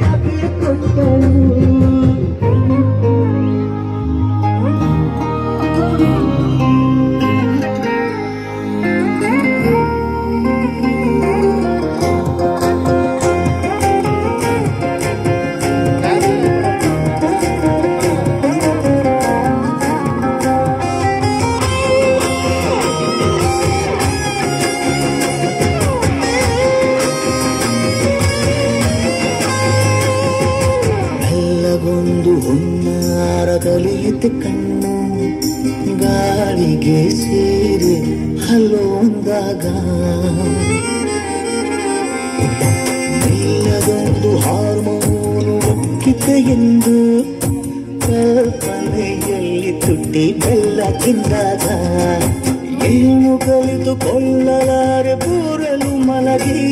ಯಾಕೆ ಕೊಟ್ಟಳು ಒಂದು ಹುನ್ನಾರ ಕಲಿಯಿತು ಕಣ್ಣು ಗಾಳಿಗೆ ಸೇರಿ ಹಲ್ಲೊಂದಾಗ ಇಲ್ಲದೊಂದು ಹಾರ್ಮೋನು ಒಕ್ಕಿತು ಎಂದು ಕಲ್ಪನೆಯಲ್ಲಿ ತುಟ್ಟಿ ಬೆಲ್ಲ ತಿಂದಾಗ ಏನು ಕಲಿತುಕೊಳ್ಳಲಾರೆ ಕೂರಲು ಮಲಗಿ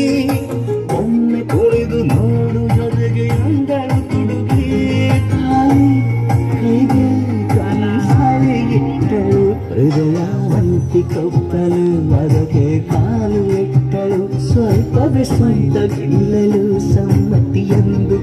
ಒಮ್ಮೆ ಕುಳಿದು ನೋಡು ಜೊತೆಗೆ ಅಂಗಳು ತುಡುಗಿ ಕೈಗೆ ಕನಸಾರಿ ಇಟ್ಟಳು ಹೃದಯವಂತಿ ಕಪ್ಪಲು ಅದಕ್ಕೆ ಕಾಲು ಇಟ್ಟಳು ಸ್ವಲ್ಪವೇ ಸ್ವಂತ ಗೆಲ್ಲಲು ಸಮ್ಮತಿಯೆಂದು